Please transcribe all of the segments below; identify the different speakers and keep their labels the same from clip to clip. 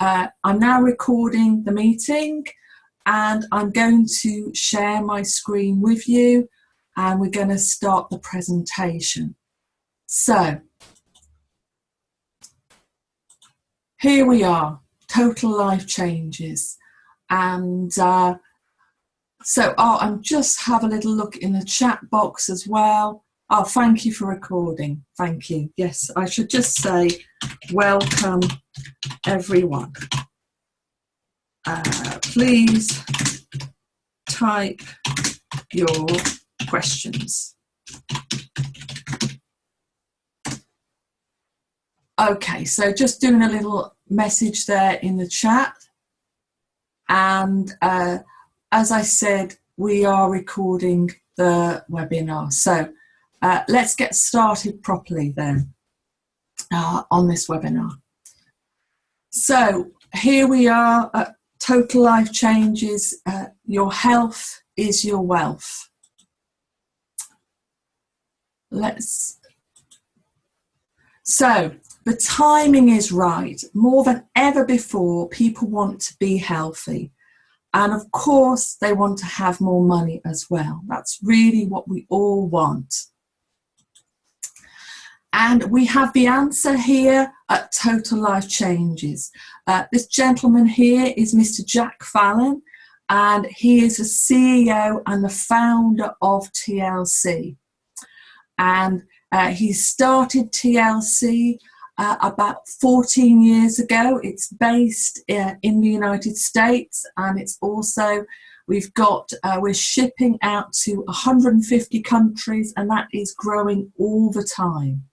Speaker 1: I'm now recording the meeting, and I'm going to share my screen with you, and we're going to start the presentation. So, here we are, Total Life Changes. And I'm just have a little look in the chat box as well. Oh, thank you for recording. Thank you. Yes, I should just say welcome, everyone. Please type your questions. Okay, so just doing a little message there in the chat. And as I said, we are recording the webinar. So let's get started properly then on this webinar. So here we are at Total Life Changes. Your health is your wealth. So the timing is right. More than ever before, people want to be healthy. And of course, they want to have more money as well. That's really what we all want. And we have the answer here at Total Life Changes. This gentleman here is Mr. Jack Fallon, and he is the CEO and the founder of TLC. And he started TLC about 14 years ago. It's based in the United States, and it's also, we're shipping out to 150 countries, and that is growing all the time.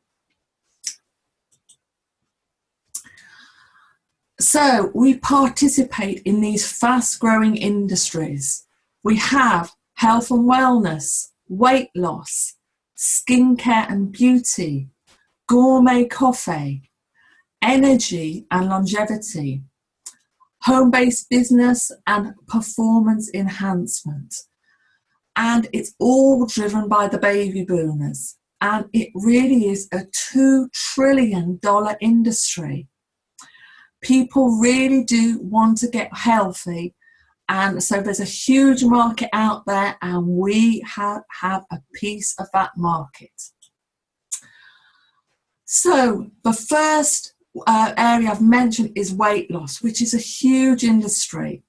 Speaker 1: So we participate in these fast-growing industries. We have health and wellness, weight loss, skincare and beauty, gourmet coffee, energy and longevity, home-based business and performance enhancement. And it's all driven by the baby boomers. And it really is a $2 trillion industry. People really do want to get healthy. And so there's a huge market out there, and we have a piece of that market. So the first area I've mentioned is weight loss, which is a huge industry.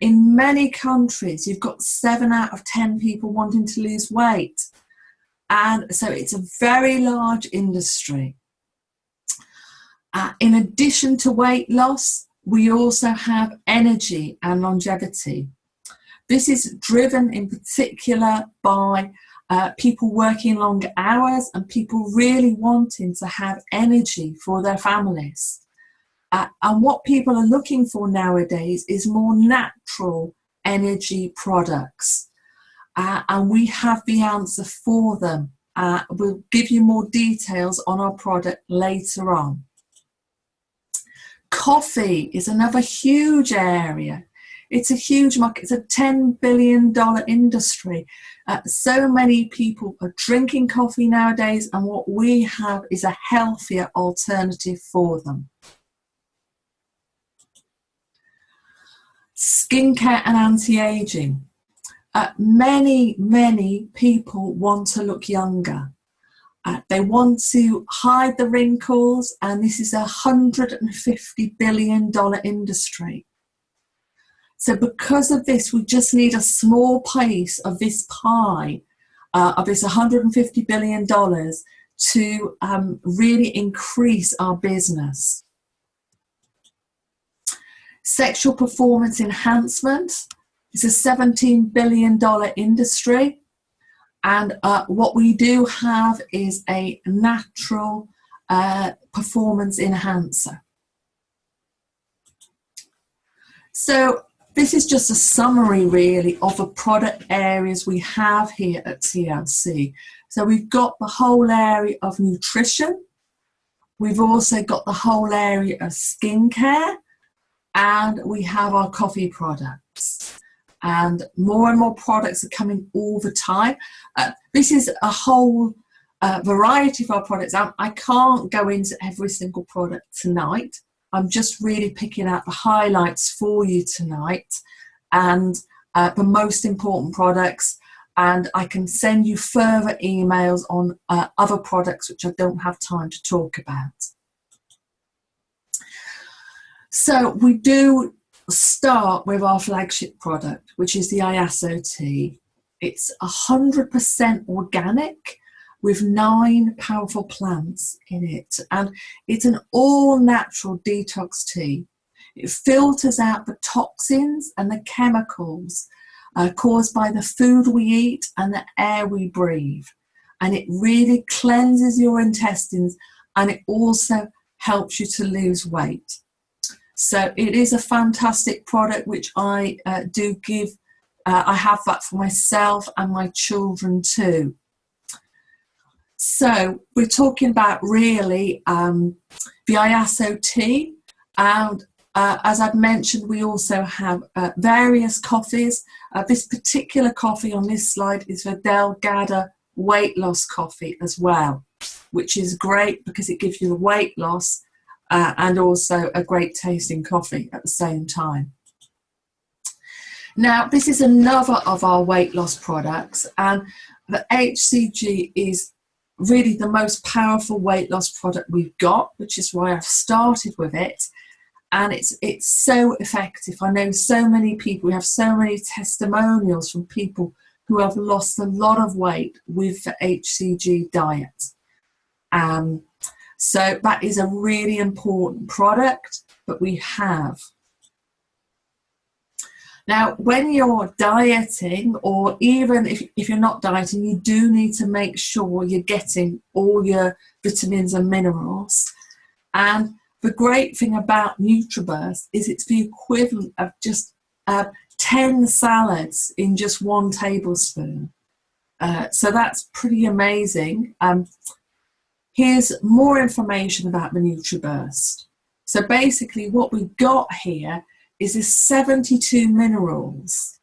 Speaker 1: In many countries, you've got 7 out of 10 people wanting to lose weight. And so it's a very large industry. In addition to weight loss, we also have energy and longevity. This is driven in particular by people working longer hours and people really wanting to have energy for their families. And what people are looking for nowadays is more natural energy products. And we have the answer for them. We'll give you more details on our product later on. Coffee is another huge area. It's a huge market. It's a $10 billion industry. So many people are drinking coffee nowadays, and what we have is a healthier alternative for them. Skincare and anti-aging. Many people want to look younger. They want to hide the wrinkles, and this is a $150 billion industry. So because of this, we just need a small piece of this pie, of this $150 billion to really increase our business. Sexual performance enhancement is a $17 billion industry. And what we do have is a natural performance enhancer. So this is just a summary really of the product areas we have here at TLC. So we've got the whole area of nutrition. We've also got the whole area of skincare, and we have our coffee products. And more products are coming all the time. This is a whole variety of our products. I can't go into every single product tonight. I'm just really picking out the highlights for you tonight, and the most important products, and I can send you further emails on other products which I don't have time to talk about. So we do start with our flagship product, which is the Iaso tea. It's 100% organic with 9 powerful plants in it, and it's an all-natural detox tea. It filters out the toxins and the chemicals caused by the food we eat and the air we breathe, and it really cleanses your intestines, and it also helps you to lose weight. So it is a fantastic product which I do give. I have that for myself and my children too. So we're talking about really the Iaso tea, and as I've mentioned, we also have various coffees. This particular coffee on this slide is the Delgada weight loss coffee as well, which is great because it gives you the weight loss and also a great tasting coffee at the same time. Now, this is another of our weight loss products, and the HCG is really the most powerful weight loss product we've got, which is why I've started with it. And it's so effective. I know so many people, we have so many testimonials from people who have lost a lot of weight with the HCG diet. So that is a really important product that we have. Now, when you're dieting, or even if you're not dieting, you do need to make sure you're getting all your vitamins and minerals. And the great thing about NutriBurst is it's the equivalent of just 10 salads in just 1 tablespoon. So that's pretty amazing. Here's more information about the NutriBurst. So basically what we've got here is this 72 minerals,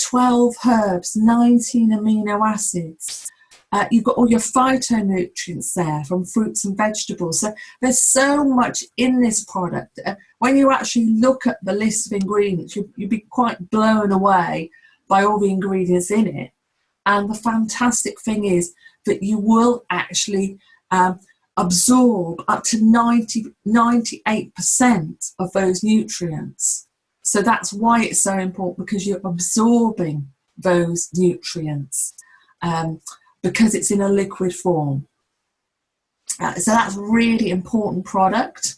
Speaker 1: 12 herbs, 19 amino acids. You've got all your phytonutrients there from fruits and vegetables. So there's so much in this product. When you actually look at the list of ingredients, you'll be quite blown away by all the ingredients in it. And the fantastic thing is that you will actually absorb up to 98% of those nutrients. So that's why it's so important, because you're absorbing those nutrients because it's in a liquid form. So that's a really important product,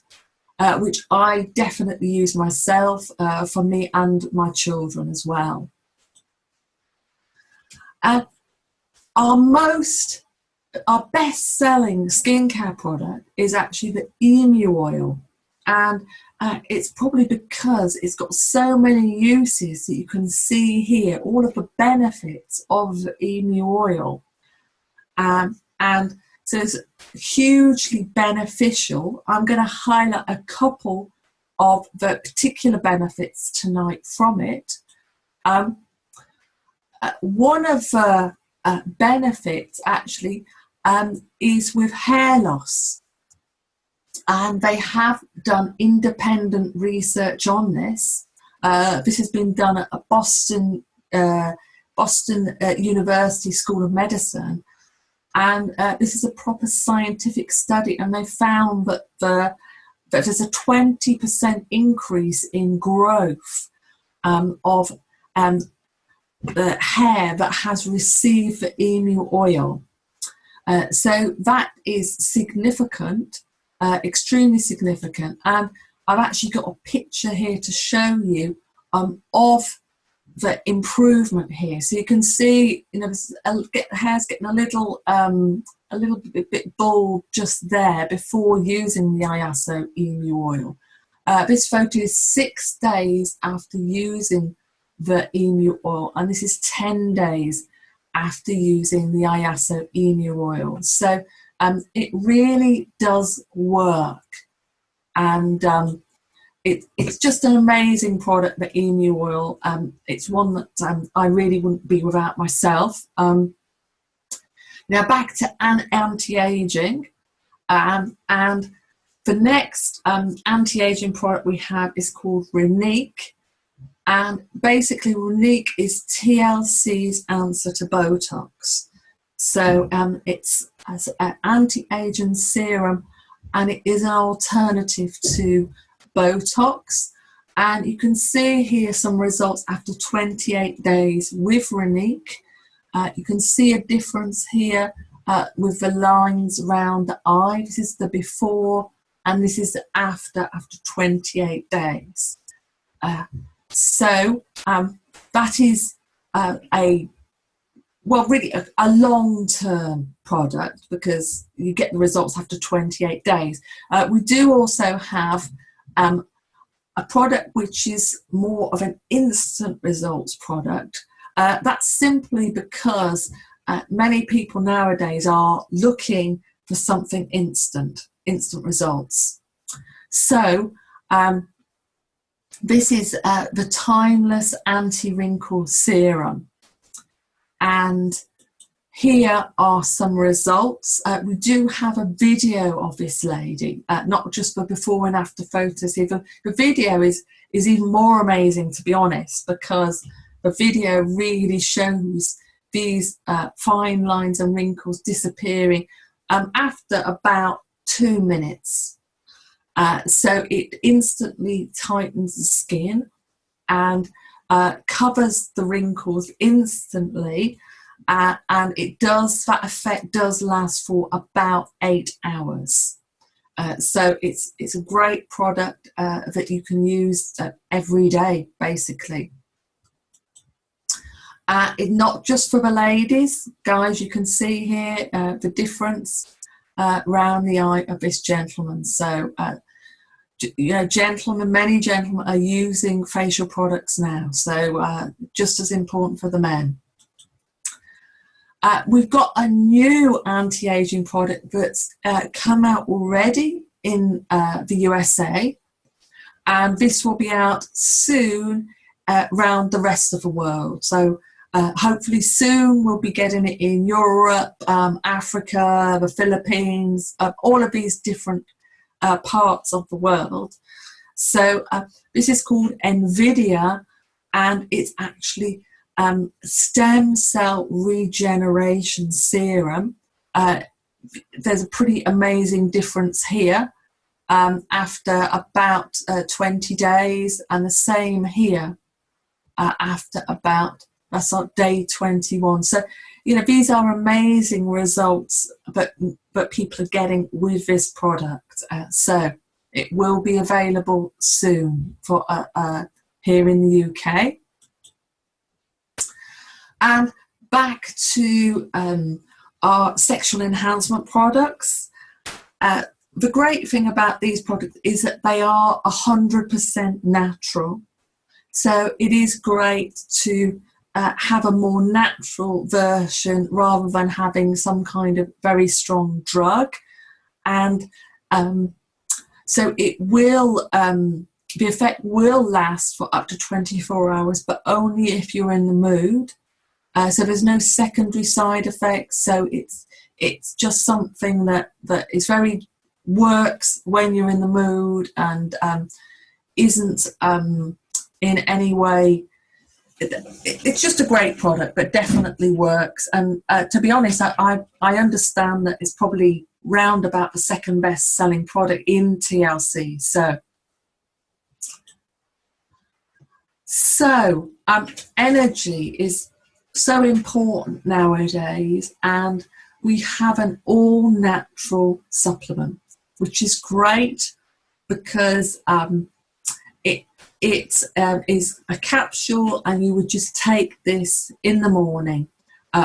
Speaker 1: which I definitely use myself, for me and my children as well. Our best-selling skincare product is actually the Emu oil, and it's probably because it's got so many uses that you can see here, all of the benefits of the Emu oil, and so it's hugely beneficial. I'm going to highlight a couple of the particular benefits tonight from it. One of the benefits actually is with hair loss, and they have done independent research on this. This has been done at Boston University School of Medicine, and this is a proper scientific study, and they found that that there's a 20% increase in growth of the hair that has received the Emu oil. So that is significant, extremely significant. And I've actually got a picture here to show you of the improvement here. So you can see, you know, the hair's getting a little bit bald just there before using the Iaso Emu oil. This photo is 6 days after using the Emu oil, and this is 10 days after using the Iaso Emu oil. So it really does work, and it's just an amazing product, the Emu oil. It's one that I really wouldn't be without myself. Now back to anti-aging, and The next anti-aging product we have is called Renique, and basically Renique is TLC's answer to Botox. So it's an anti-aging serum, and it is an alternative to Botox. And you can see here some results after 28 days with Renique. You can see a difference here with the lines around the eye. This is the before, and this is the after 28 days. So that is really a long-term product, because you get the results after 28 days. We do also have a product which is more of an instant results product. That's simply because many people nowadays are looking for something instant results. So this is the Timeless Anti-Wrinkle Serum, and here are some results. We do have a video of this lady, not just the before and after photos here. The video is even more amazing, to be honest, because the video really shows these fine lines and wrinkles disappearing after about 2 minutes. So it instantly tightens the skin and covers the wrinkles instantly, and that effect does last for about 8 hours. So it's a great product that you can use every day, basically. Not just for the ladies, guys. You can see here the difference around the eye of this gentleman. So gentlemen, many gentlemen are using facial products now, so just as important for the men. We've got a new anti-aging product that's come out already in the USA, and this will be out soon around the rest of the world. So hopefully soon we'll be getting it in Europe, Africa, the Philippines, all of these different parts of the world. So this is called NVIDIA, and it's actually stem cell regeneration serum. There's a pretty amazing difference here after about 20 days, and the same here after about, that's on day 21. So these are amazing results that people are getting with this product. So it will be available soon for here in the UK. And back to our sexual enhancement products. The great thing about these products is that they are 100% natural. So it is great to have a more natural version rather than having some kind of very strong drug. And so it will, the effect will last for up to 24 hours, but only if you're in the mood. So there's no secondary side effects. So it's just something that is works when you're in the mood, and isn't in any way. It's just a great product, but definitely works. And to be honest, I understand that it's probably round about the second best selling product in TLC. So energy is so important nowadays, and we have an all natural supplement, which is great because it is a capsule, and you would just take this in the morning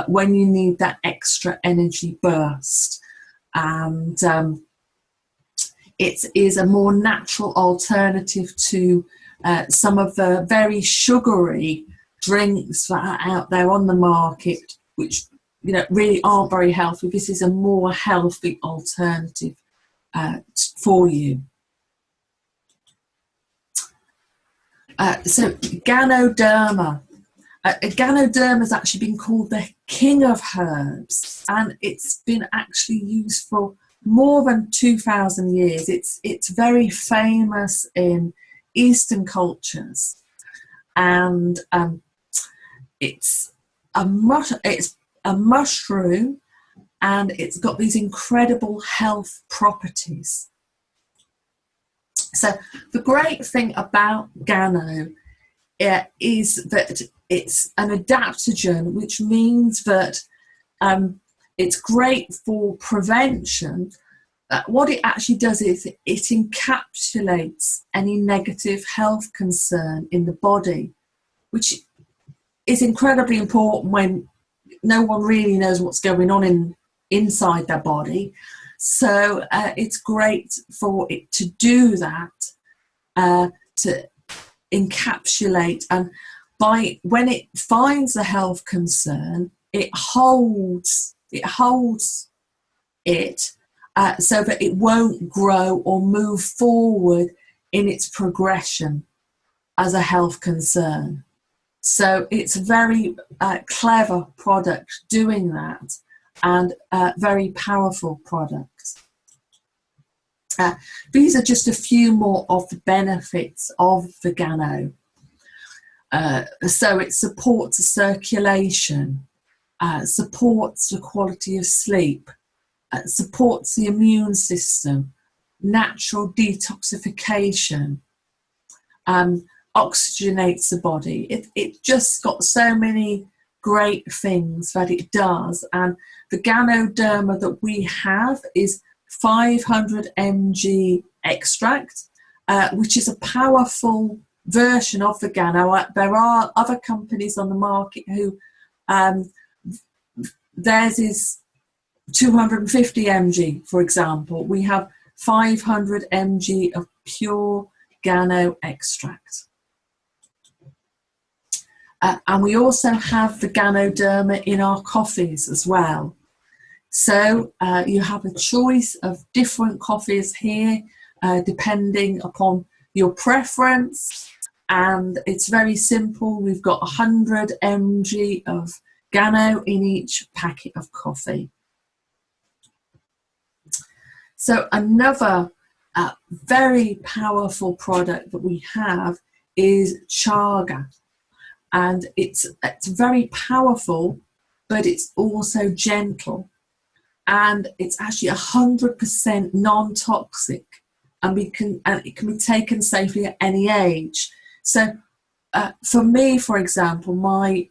Speaker 1: when you need that extra energy burst. And it is a more natural alternative to some of the very sugary drinks that are out there on the market, which really aren't very healthy. This is a more healthy alternative for you. So Ganoderma. Ganoderma has actually been called the king of herbs, and it's been actually used for more than 2,000 years. It's very famous in Eastern cultures, and it's a mushroom, and it's got these incredible health properties. So the great thing about Gano is that it's an adaptogen, which means that it's great for prevention. What it actually does is it encapsulates any negative health concern in the body, which is incredibly important when no one really knows what's going on inside their body. So it's great for it to do that, to encapsulate, and when it finds a health concern, it holds it so that it won't grow or move forward in its progression as a health concern. So it's a very clever product doing that, and a very powerful product. These are just a few more of the benefits of the Gano. So it supports the circulation, supports the quality of sleep, supports the immune system, natural detoxification, oxygenates the body. It just got so many great things that it does. And the Ganoderma that we have is 500 mg extract, which is a powerful version of the Gano. There are other companies on the market who theirs is 250 mg, for example. We have 500 mg of pure Gano extract. And we also have the Ganoderma in our coffees as well. So you have a choice of different coffees here, depending upon your preference. And it's very simple. We've got 100 mg of Gano in each packet of coffee. So another very powerful product that we have is Chaga. And it's very powerful, but it's also gentle. And it's actually 100% non-toxic, and it can be taken safely at any age. So for me, for example, my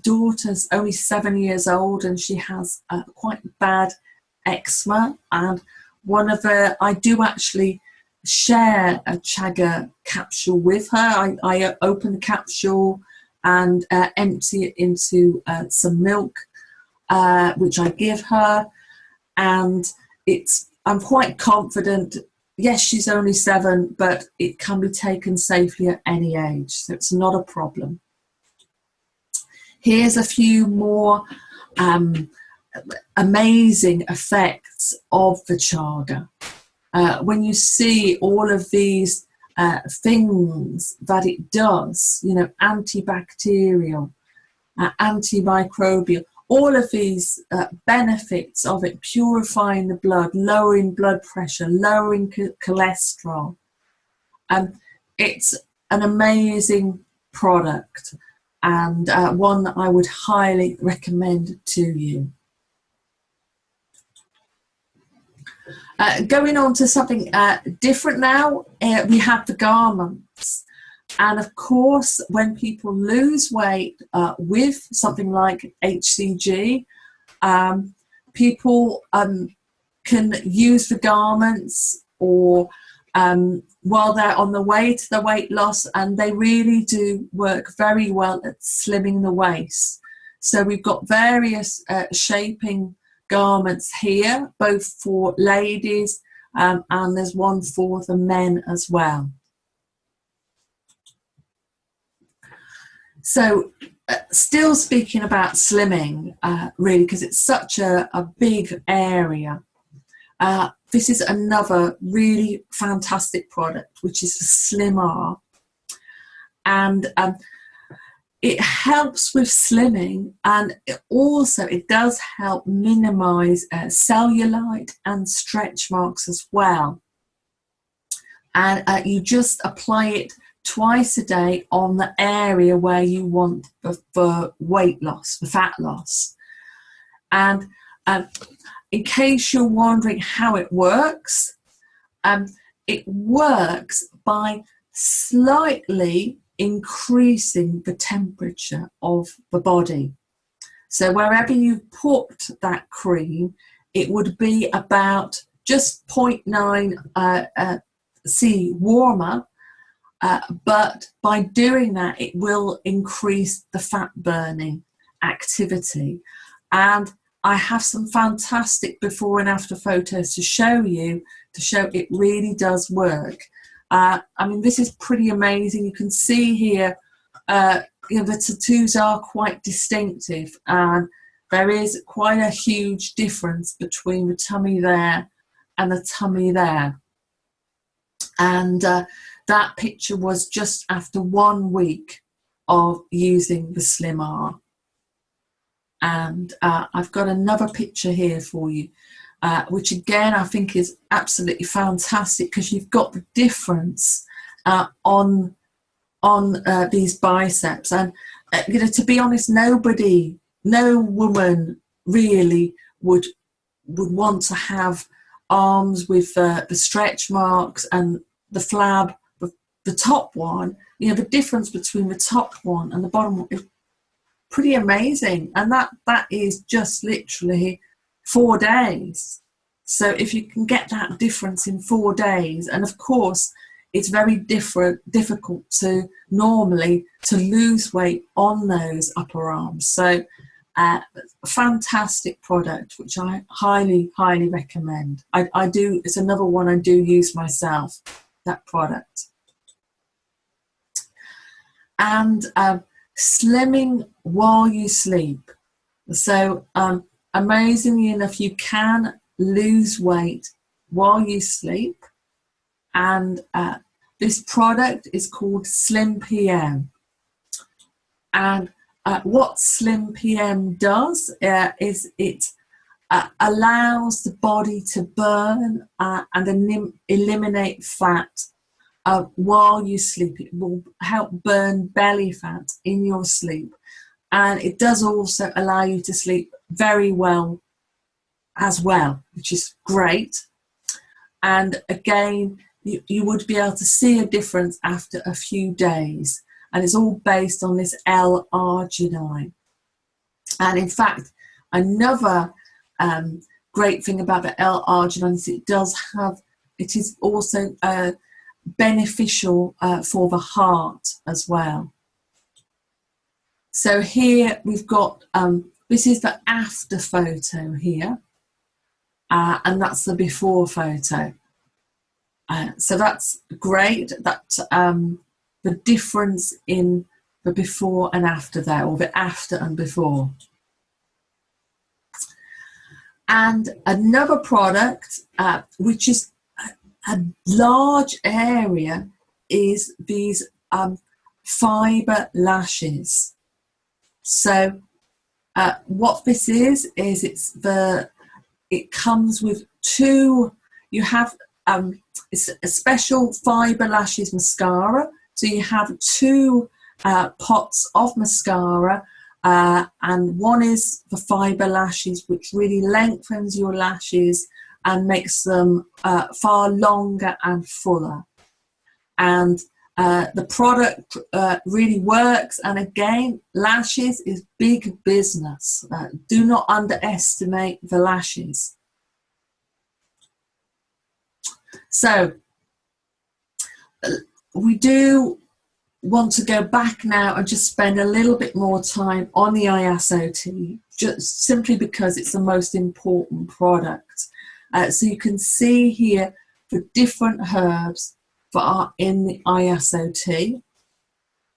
Speaker 1: daughter's only 7 years old, and she has quite bad eczema. And I do actually share a Chaga capsule with her. I open the capsule and empty it into some milk, which I give her. And I'm quite confident. Yes, she's only 7, but it can be taken safely at any age, so it's not a problem. Here's a few more amazing effects of the Chaga. When you see all of these things that it does, antibacterial, antimicrobial, all of these benefits of it, purifying the blood, lowering blood pressure, lowering cholesterol. It's an amazing product, and one that I would highly recommend to you. Going on to something different now, we have the garments. And of course, when people lose weight with something like HCG, people can use the garments or while they're on the way to the weight loss, and they really do work very well at slimming the waist. So we've got various shaping garments here, both for ladies, and there's one for the men as well. So still speaking about slimming, really, because it's such a big area, this is another really fantastic product, which is the Slim R. And it helps with slimming, and it does help minimize cellulite and stretch marks as well. And you just apply it twice a day on the area where you want for weight loss, for fat loss. And in case you're wondering how it works by slightly increasing the temperature of the body. So wherever you put that cream, it would be about just 0.9 C warmer, but by doing that, it will increase the fat burning activity. And I have some fantastic before and after photos to show it really does work. I mean, this is pretty amazing. You can see here, the tattoos are quite distinctive, and there is quite a huge difference between the tummy there and the tummy there. And that picture was just after 1 week of using the Slim R. And I've got another picture here for you, which again I think is absolutely fantastic, because you've got the difference on these biceps. And to be honest, no woman really would want to have arms with the stretch marks and the flab. The top one, the difference between the top one and the bottom one is pretty amazing, and that is just literally 4 days. So if you can get that difference in 4 days, and of course it's very difficult normally to lose weight on those upper arms. So a fantastic product, which I highly recommend. It's another one I do use myself, that product. And slimming while you sleep. So amazingly enough, you can lose weight while you sleep, and this product is called Slim PM. And what Slim PM does is it allows the body to burn and eliminate fat while you sleep. It will help burn belly fat in your sleep, and it does also allow you to sleep very well as well, which is great. And again, you would be able to see a difference after a few days, and it's all based on this L-arginine. And in fact, another great thing about the L-arginine is it is also beneficial for the heart as well. So here we've got, this is the after photo here, and that's the before photo. So that's great, that the difference in the before and after there, or the after and before. And another product, which is a large area, is these fiber lashes. So what this is it comes with two. You have it's a special fiber lashes mascara. So you have two pots of mascara, and one is the fiber lashes, which really lengthens your lashes and makes them far longer and fuller. And the product really works. And again, lashes is big business. Do not underestimate the lashes. So we do want to go back now and just spend a little bit more time on the ISOT, just simply because it's the most important product. So you can see here the different herbs that are in the ISOT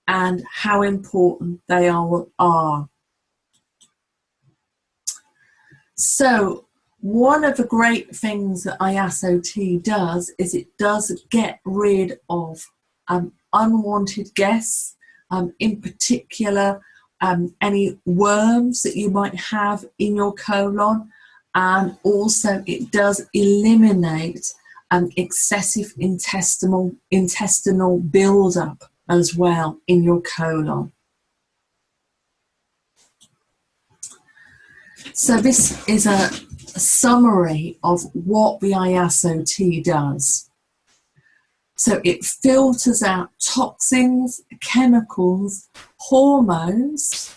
Speaker 1: and how important they are. So one of the great things that ISOT does is it does get rid of unwanted guests, in particular any worms that you might have in your colon, and also it does eliminate excessive intestinal buildup as well in your colon. So this is a summary of what the ISOT does. So it filters out toxins, chemicals, hormones,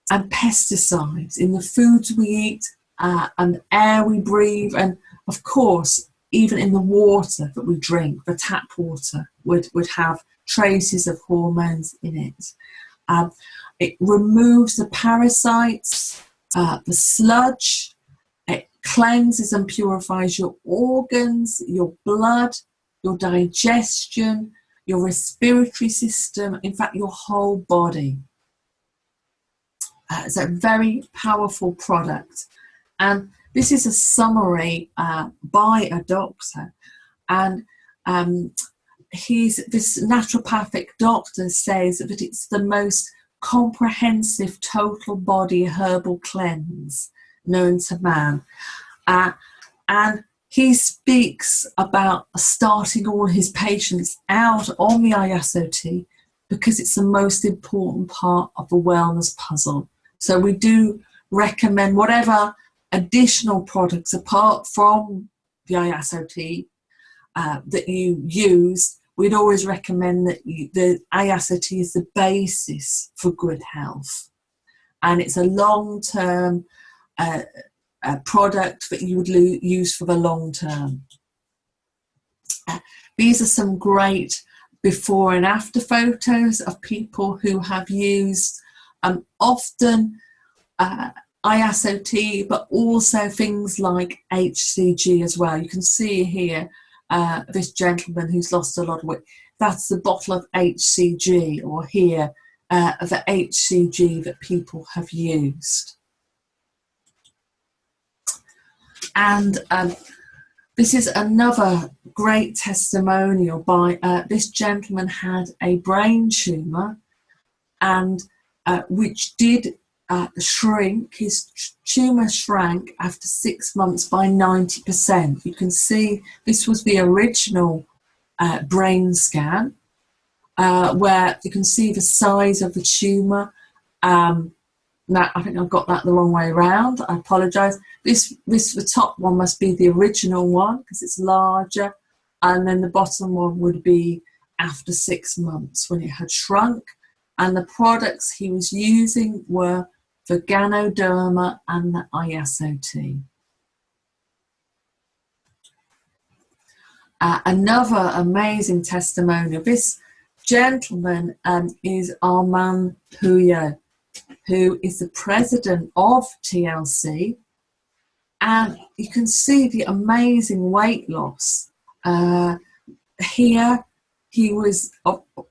Speaker 1: and pesticides in the foods we eat, and air we breathe, and of course, even in the water that we drink. The tap water would have traces of hormones in it. It removes the parasites, the sludge. It cleanses and purifies your organs, your blood, your digestion, your respiratory system, in fact, your whole body. It's a very powerful product. And this is a summary by a doctor. And this naturopathic doctor says that it's the most comprehensive total body herbal cleanse known to man. And he speaks about starting all his patients out on the ISOT because it's the most important part of the wellness puzzle. So we do recommend whatever additional products apart from the ISOT that you use. We'd always recommend that the ISOT is the basis for good health. And it's a long-term product that you would use for the long term. These are some great before and after photos of people who have used often ISOT, but also things like HCG as well. You can see here this gentleman who's lost a lot of weight. That's the bottle of HCG, or here the HCG that people have used. And this is another great testimonial by this gentleman had a brain tumour, and which did shrink. His tumour shrank after 6 months by 90%. You can see this was the original brain scan, where you can see the size of the tumour. Now, I think I've got that the wrong way around. I apologise. The top one must be the original one because it's larger, and then the bottom one would be after 6 months when it had shrunk. And the products he was using were the Ganoderma and the ISOT. Another amazing testimonial. This gentleman is Armand Pouillet, who is the president of TLC, and you can see the amazing weight loss. Here, he was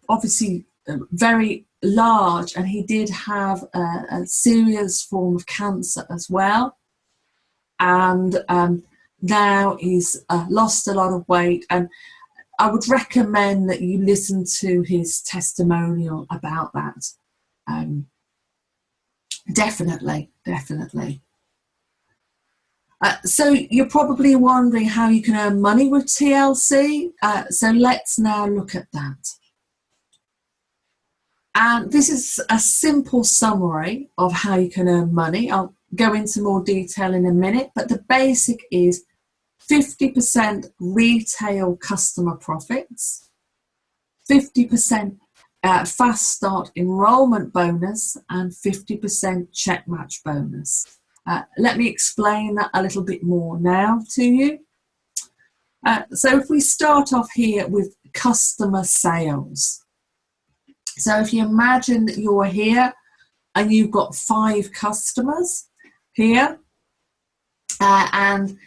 Speaker 1: obviously very large, and he did have a serious form of cancer as well. And now he's lost a lot of weight, and I would recommend that you listen to his testimonial about that. Definitely. So you're probably wondering how you can earn money with TLC. So let's now look at that. And this is a simple summary of how you can earn money. I'll go into more detail in a minute, but the basic is 50% retail customer profits, 50% fast start enrollment bonus, and 50% check match bonus. Let me explain that a little bit more now to you. So if we start off here with customer sales. So if you imagine that you're here and you've got 5 customers here, and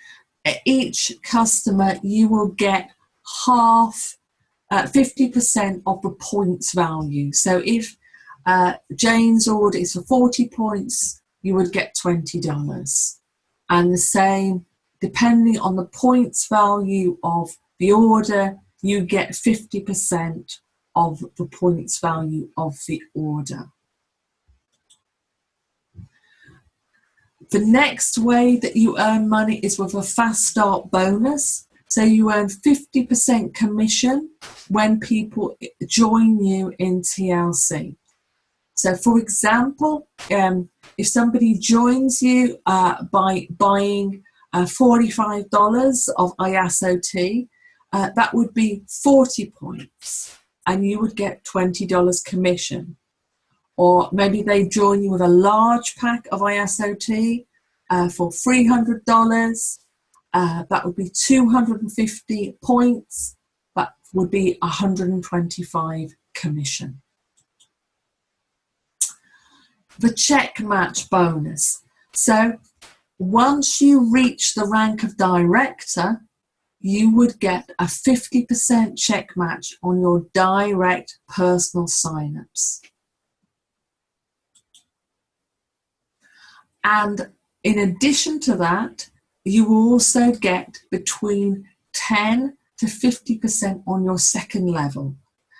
Speaker 1: each customer you will get half, 50% of the points value. So if Jane's order is for 40 points, you would get $20. And the same, depending on the points value of the order, you get 50% of the points value of the order. The next way that you earn money is with a fast start bonus. So you earn 50% commission when people join you in TLC. So for example, if somebody joins you by buying $45 of IASOT, that would be 40 points and you would get $20 commission. Or maybe they join you with a large pack of IASOT for $300. That would be 250 points. That would be 125 commission. The check match bonus. So once you reach the rank of director, you would get a 50% check match on your direct personal signups. And in addition to that, you will also get between 10 to 50% on your second level.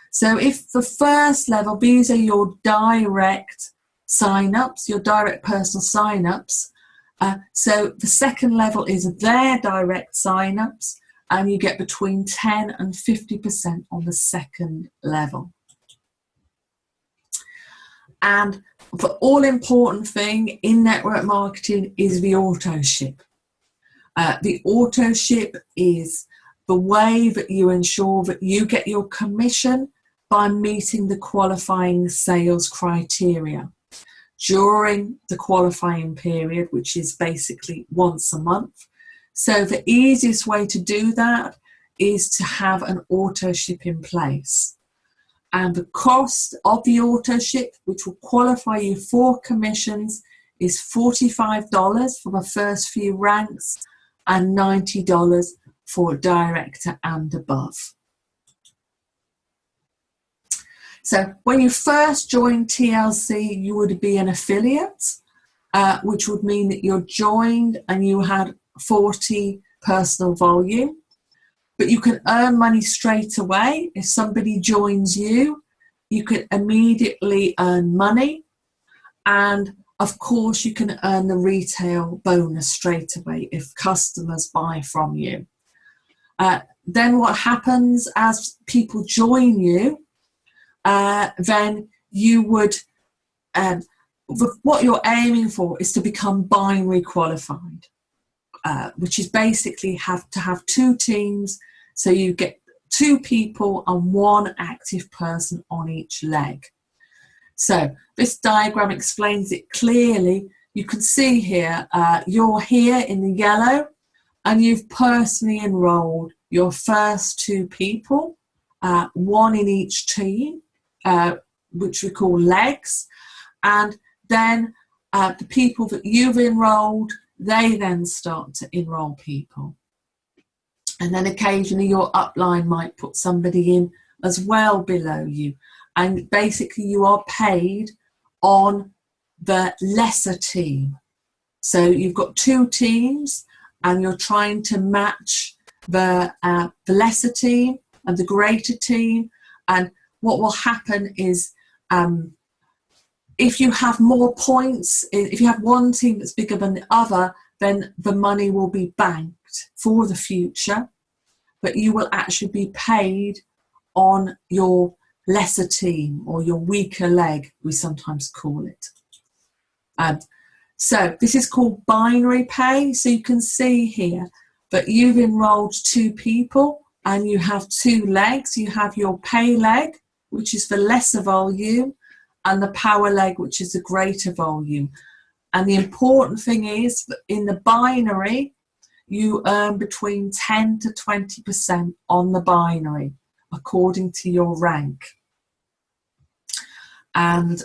Speaker 1: So if the first level, these are your direct signups, your direct personal signups. So the second level is their direct signups, and you get between 10 and 50% on the second level. And the all-important thing in network marketing is the auto ship. The auto ship is the way that you ensure that you get your commission by meeting the qualifying sales criteria during the qualifying period, which is basically once a month. So the easiest way to do that is to have an auto ship in place. And the cost of the auto ship, which will qualify you for commissions, is $45 for the first few ranks and $90 for director and above. So when you first join TLC, you would be an affiliate, which would mean that you're joined and you had 40 personal volume. But you can earn money straight away. If somebody joins you, you can immediately earn money. And of course, you can earn the retail bonus straight away if customers buy from you. Then what happens as people join you, then you would, what you're aiming for is to become binary qualified, which is basically have to have two teams. So you get two people and one active person on each leg. So this diagram explains it clearly. You can see here, you're here in the yellow and you've personally enrolled your first two people, one in each team, which we call legs. And then the people that you've enrolled, they then start to enroll people. And then occasionally your upline might put somebody in as well below you. And basically you are paid on the lesser team. So you've got two teams and you're trying to match the lesser team and the greater team. And what will happen is if you have more points, if you have one team that's bigger than the other, then the money will be banked for the future, but you will actually be paid on your lesser team or your weaker leg, we sometimes call it. So this is called binary pay. So you can see here that you've enrolled two people and you have two legs. You have your pay leg, which is the lesser volume, and the power leg, which is the greater volume. And the important thing is that in the binary, you earn between 10 to 20% on the binary, according to your rank. And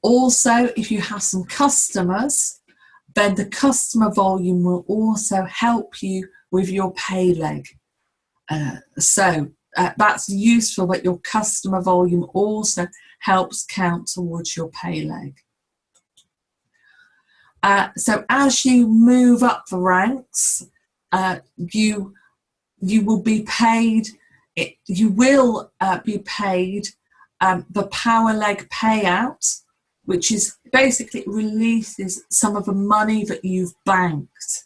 Speaker 1: also, if you have some customers, then the customer volume will also help you with your pay leg. So that's useful that your customer volume also helps count towards your pay leg. So as you move up the ranks, you will be paid you will be paid the power leg payout, which is basically releases some of the money that you've banked.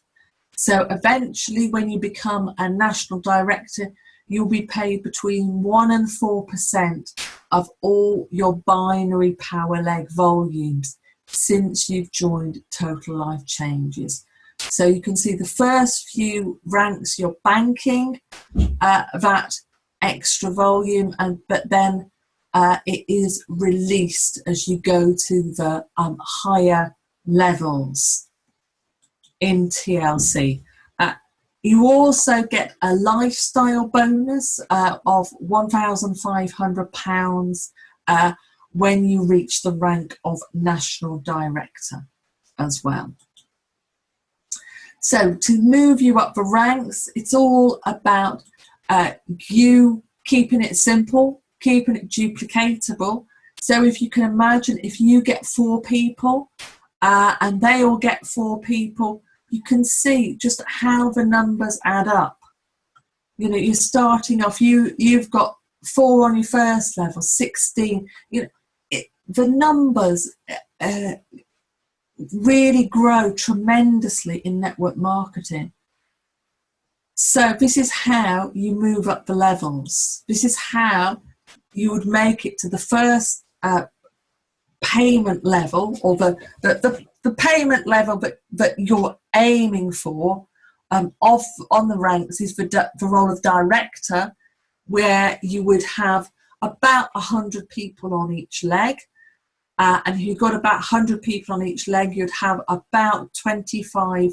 Speaker 1: So eventually, when you become a national director, you'll be paid between 1% and 4% of all your binary power leg volumes since you've joined Total Life Changes. So you can see the first few ranks you're banking that extra volume, but then it is released as you go to the higher levels in TLC. You also get a lifestyle bonus of £1,500 when you reach the rank of National Director as well. So to move you up the ranks, it's all about you keeping it simple, keeping it duplicatable. So if you can imagine, if you get 4 people and they all get 4 people, you can see just how the numbers add up. You know, you're starting off, you've got 4 on your first level, 16. You know, the numbers really grow tremendously in network marketing. So this is how you move up the levels. This is how you would make it to the first payment level, or the payment level that you're aiming for on the ranks is the role of director, where you would have about 100 people on each leg. And if you've got about 100 people on each leg, you'd have about 25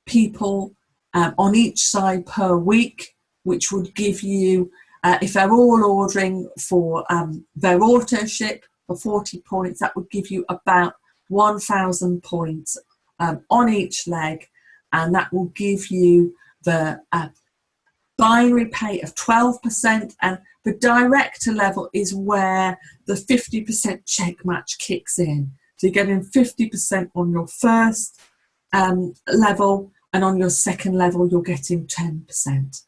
Speaker 1: people on each side per week, which would give you, if they're all ordering for their auto ship for 40 points, that would give you about 1,000 points on each leg, and that will give you the binary pay of 12%, and the director level is where the 50% check match kicks in. So you're getting 50% on your first level, and on your second level you're getting 10%.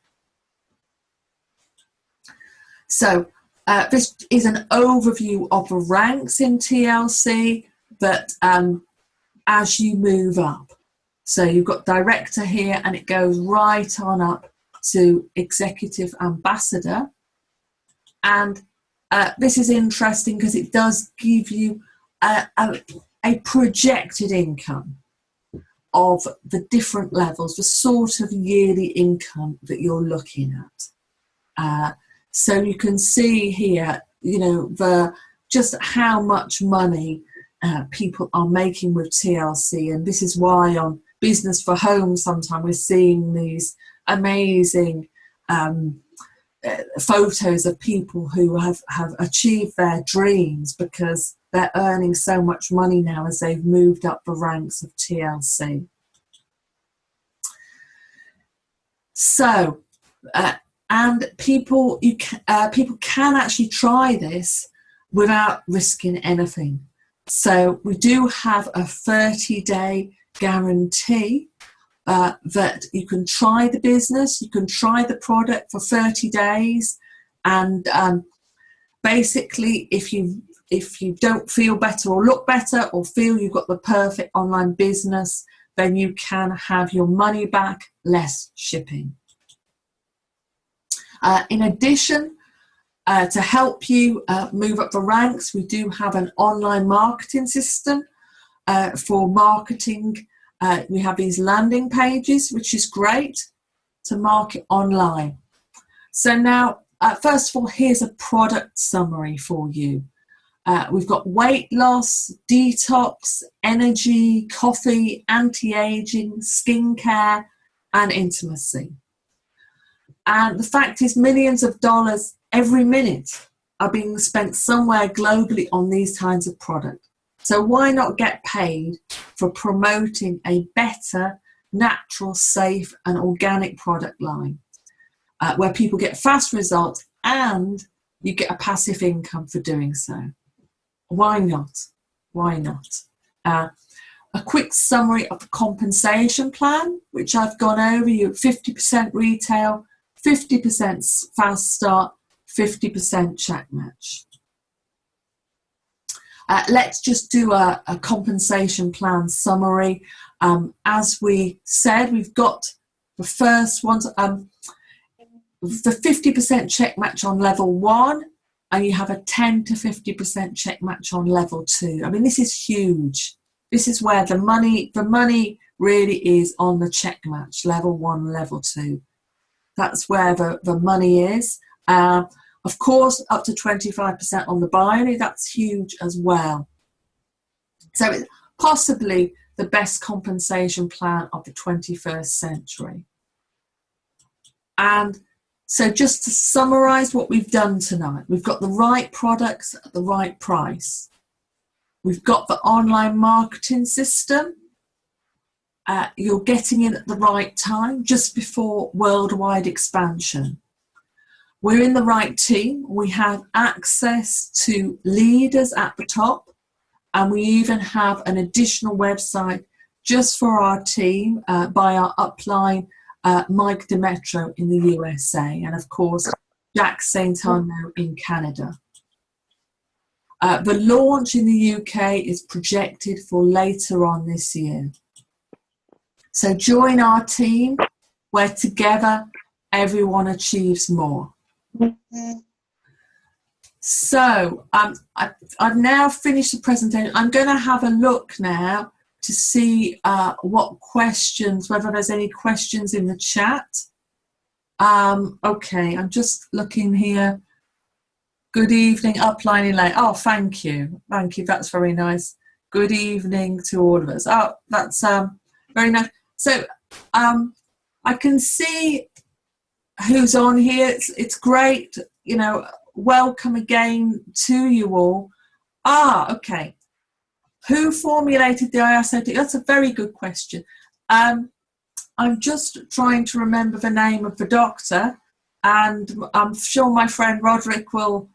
Speaker 1: So this is an overview of the ranks in TLC, but as you move up. So you've got director here, and it goes right on up to executive ambassador. And this is interesting because it does give you a projected income of the different levels, the sort of yearly income that you're looking at. So you can see here, you know, just how much money people are making with TLC, and this is why on Business for Home sometimes we're seeing these amazing photos of people who have achieved their dreams because they're earning so much money now as they've moved up the ranks of TLC. So, and people can actually try this without risking anything. So we do have a 30-day guarantee that you can try the business, you can try the product for 30 days, and basically if you don't feel better or look better or feel you've got the perfect online business, then you can have your money back, less shipping. In addition, to help you move up the ranks, we do have an online marketing system for marketing. We have these landing pages, which is great to market online. So now, first of all, here's a product summary for you. We've got weight loss, detox, energy, coffee, anti-aging, skincare, and intimacy. And the fact is, millions of dollars every minute are being spent somewhere globally on these kinds of products. So why not get paid for promoting a better, natural, safe, and organic product line where people get fast results and you get a passive income for doing so? Why not? Why not? A quick summary of the compensation plan, which I've gone over. You 50% retail, 50% fast start, 50% check match. Let's just do a compensation plan summary. As we said, we've got the first ones, the 50% check match on level 1, and you have a 10 to 50% check match on level 2. I mean, this is huge. This is where the money really is on the check match, level 1, level 2. That's where the money is. Of course, up to 25% on the binary, that's huge as well. So it's possibly the best compensation plan of the 21st century. And so just to summarize what we've done tonight, we've got the right products at the right price. We've got the online marketing system. You're getting in at the right time, just before worldwide expansion. We're in the right team. We have access to leaders at the top, and we even have an additional website just for our team by our upline, Mike Demetro in the USA, and of course, Jack St. Arnaud in Canada. The launch in the UK is projected for later on this year. So join our team, where together everyone achieves more. So I've now finished the presentation. I'm going to have a look now to see what questions, whether there's any questions in the chat. Okay, I'm just looking here. Good evening, upline Elaine. Oh, thank you. Thank you. That's very nice. Good evening to all of us. Oh, that's very nice. So I can see who's on here. It's great. You know, welcome again to you all. Okay. Who formulated the ISO? That's a very good question. I'm just trying to remember the name of the doctor, and I'm sure my friend Roderick will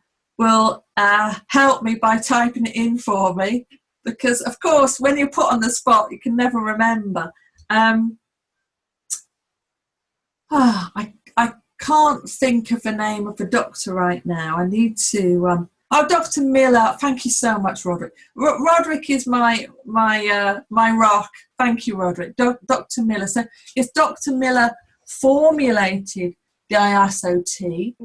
Speaker 1: help me by typing it in for me, because of course when you're put on the spot you can never remember. I can't think of the name of the doctor right now. I need to. Dr. Miller. Thank you so much, Roderick. Roderick is my rock. Thank you, Roderick. Dr. Miller. So yes, Dr. Miller formulated the ISO-T,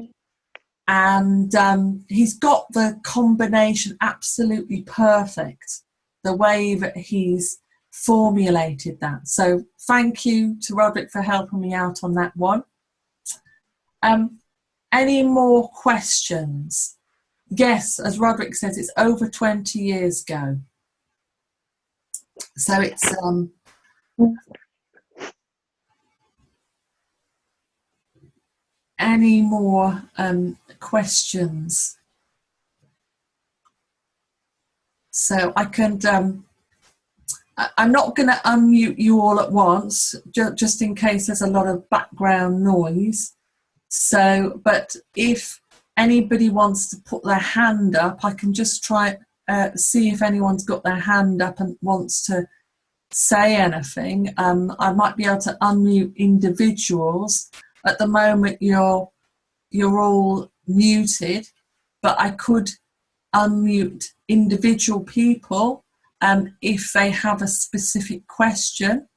Speaker 1: and he's got the combination absolutely perfect, the way that he's formulated that. So thank you to Roderick for helping me out on that one. Any more questions? Yes, as Roderick says, it's over 20 years ago. So it's any more questions? So I can I'm not going to unmute you all at once, just in case there's a lot of background noise. So, but if anybody wants to put their hand up, I can just try see if anyone's got their hand up and wants to say anything. I might be able to unmute individuals. At the moment, you're all muted, but I could unmute individual people if they have a specific question.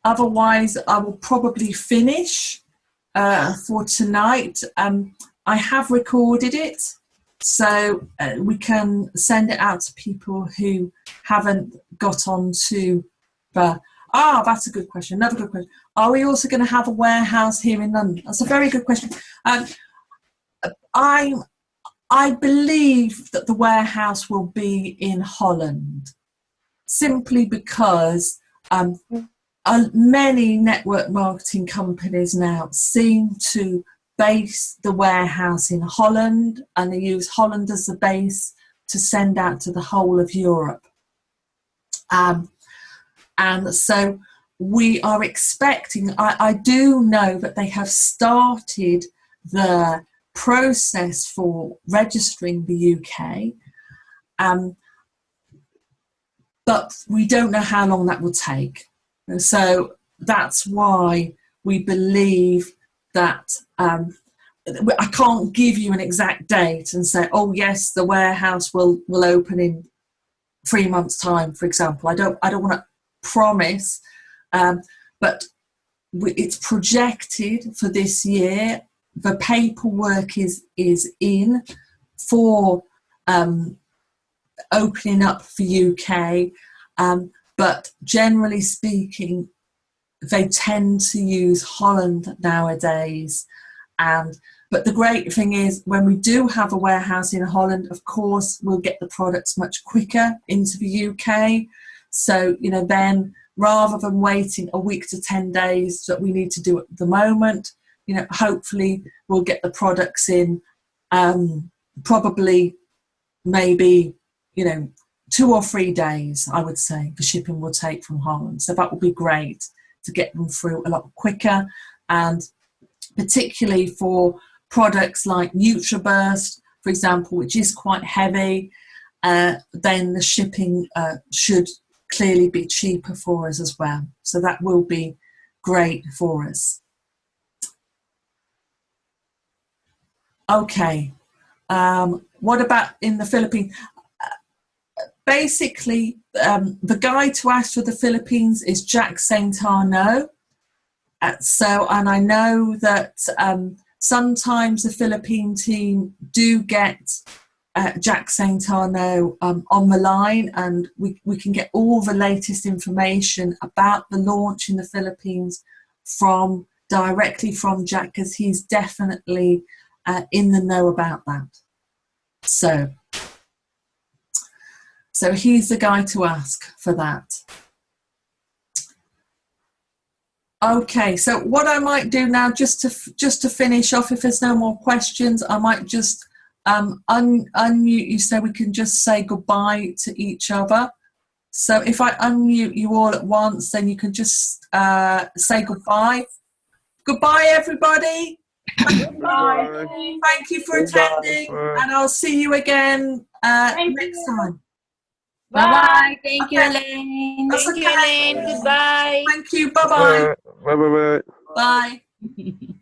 Speaker 1: Otherwise, I will probably finish for tonight. I have recorded it, so we can send it out to people who haven't got on to the... that's a good question. Another good question. Are we also going to have a warehouse here in London? That's a very good question. I believe that the warehouse will be in Holland, simply because many network marketing companies now seem to base the warehouse in Holland, and they use Holland as the base to send out to the whole of Europe. And so we are expecting, I do know that they have started the process for registering the UK, but we don't know how long that will take. So that's why we believe that I can't give you an exact date and say, oh yes, the warehouse will open in 3 months' time, for example. I don't want to promise, but it's projected for this year. The paperwork is in for opening up for UK, but generally speaking, they tend to use Holland nowadays. But the great thing is, when we do have a warehouse in Holland, of course, we'll get the products much quicker into the UK. So, you know, then rather than waiting a week to 10 days that we need to do at the moment, you know, hopefully we'll get the products in probably maybe, you know, 2 or 3 days, I would say, the shipping will take from Holland. So that would be great to get them through a lot quicker, and particularly for products like NutriBurst, for example, which is quite heavy, then the shipping should clearly be cheaper for us as well. So that will be great for us. Okay, what about in the Philippines? Basically, the guy to ask for the Philippines is Jack St. Arnaud. And I know that sometimes the Philippine team do get Jack St. Arnaud on the line, and we can get all the latest information about the launch in the Philippines directly from Jack, because he's definitely in the know about that. So he's the guy to ask for that. Okay, so what I might do now, just to finish off, if there's no more questions, I might just unmute you so we can just say goodbye to each other. So if I unmute you all at once, then you can just say goodbye. Goodbye, everybody.
Speaker 2: Goodbye.
Speaker 1: Thank you for attending, and I'll see you again next time.
Speaker 3: Bye-bye. Thank you, Elaine.
Speaker 1: Thank
Speaker 3: you, Elaine. Goodbye.
Speaker 1: Thank you. Bye-bye.
Speaker 2: Bye. Bye.
Speaker 1: Bye.